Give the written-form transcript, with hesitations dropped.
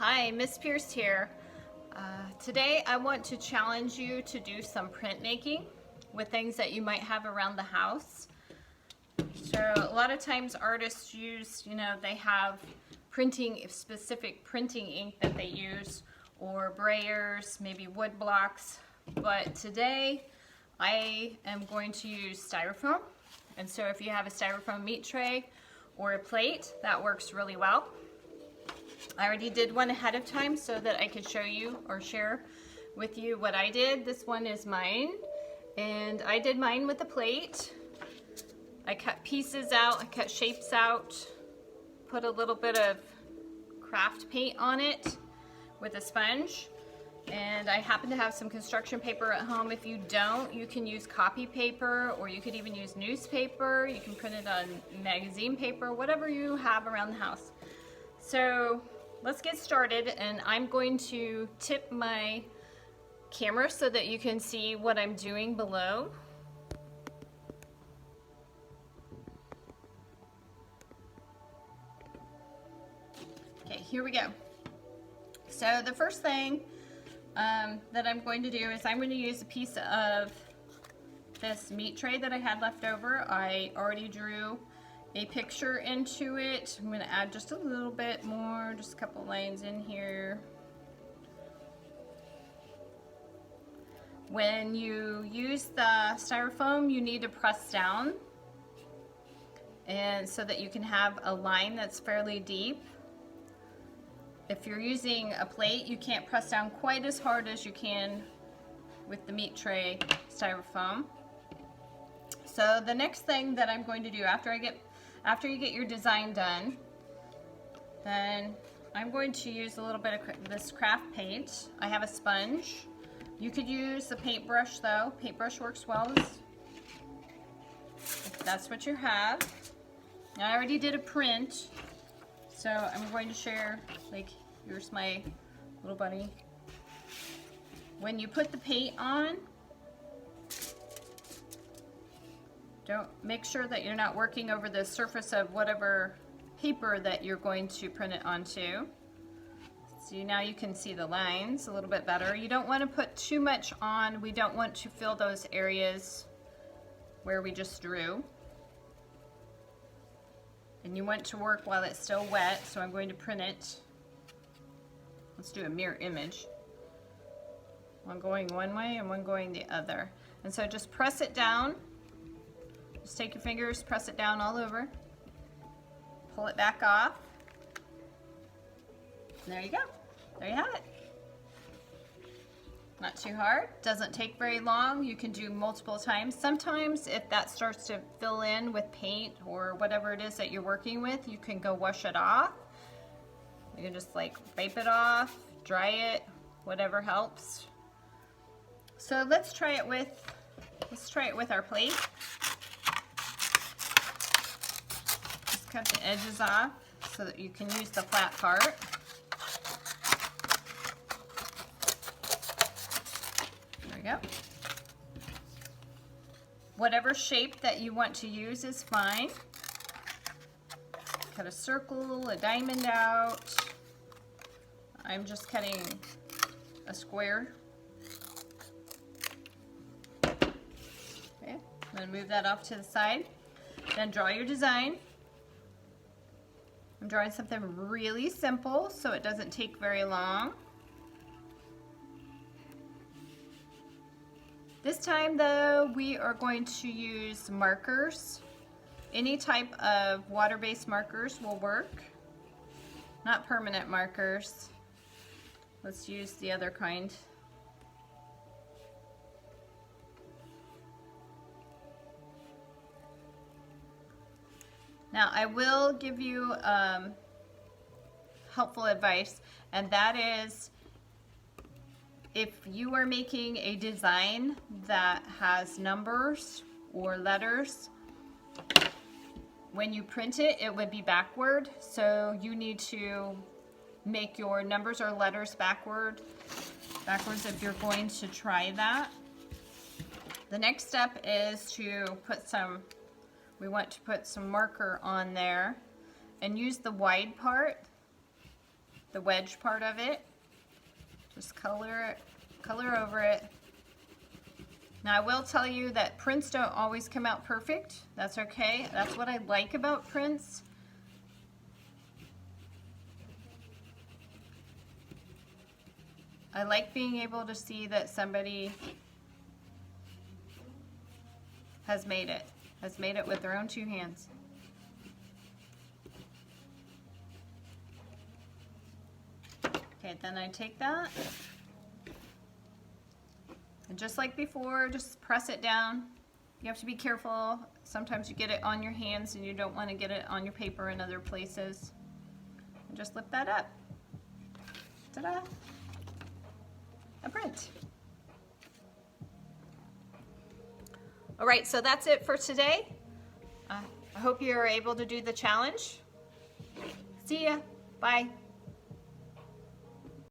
Hi, Miss Pierce here. Today I want to challenge you to do some printmaking with things that you might have around the house. So a lot of times artists use, they have specific printing ink that they use, or brayers, maybe wood blocks. But today I am going to use styrofoam. And so if you have a styrofoam meat tray or a plate, that works really well. I already did one ahead of time so that I could show you or share with you what I did. This one is mine, and I did mine with a plate. I cut pieces out, I cut shapes out, put a little bit of craft paint on it with a sponge, and I happen to have some construction paper at home. If you don't, you can use copy paper, or you could even use newspaper. You can print it on magazine paper, whatever you have around the house. So let's get started, and I'm going to tip my camera so that you can see what I'm doing below. Okay, here we go. So the first thing that I'm going to do is I'm going to use a piece of this meat tray that I had left over. I already drew a picture into it. I'm going to add just a little bit more, just a couple lines in here. When you use the styrofoam, you need to press down, and so that you can have a line that's fairly deep. If you're using a plate, you can't press down quite as hard as you can with the meat tray styrofoam. So the next thing that I'm going to do after you get your design done, then I'm going to use a little bit of this craft paint. I have a sponge. You could use a paintbrush though. Paintbrush works well if that's what you have. Now, I already did a print, so I'm going to share, like, here's my little bunny. When you put the paint on, make sure that you're not working over the surface of whatever paper that you're going to print it onto. So now you can see the lines a little bit better. You don't want to put too much on. We don't want to fill those areas where we just drew. And you want to work while it's still wet, so I'm going to print it. Let's do a mirror image. One going one way and one going the other. And so just press it down. Just take your fingers, press it down all over. Pull it back off. And there you go. There you have it. Not too hard. Doesn't take very long. You can do multiple times. Sometimes if that starts to fill in with paint or whatever it is that you're working with, you can go wash it off. You can just like wipe it off, dry it, whatever helps. So let's try it with our plate. Just cut the edges off so that you can use the flat part. There we go. Whatever shape that you want to use is fine. Cut a circle, a diamond out. I'm just cutting a square. Okay, I'm going to move that off to the side. Then draw your design. I'm drawing something really simple so it doesn't take very long. This time though, we are going to use markers. Any type of water-based markers will work, not permanent markers. Let's use the other kind. Now, I will give you helpful advice, and that is if you are making a design that has numbers or letters, when you print it, it would be backward. So you need to make your numbers or letters backwards if you're going to try that. The next step is to we want to put some marker on there and use the wide part the wedge part of it. Just color over it. Now I will tell you that prints don't always come out perfect. That's okay. That's what I like about prints. I like being able to see that somebody has made it with their own 2 hands. Okay, then I take that, and just like before, just press it down. You have to be careful. Sometimes you get it on your hands and you don't want to get it on your paper and other places. And just lift that up. Ta-da! A print. All right, so that's it for today. I hope you're able to do the challenge. See ya. Bye.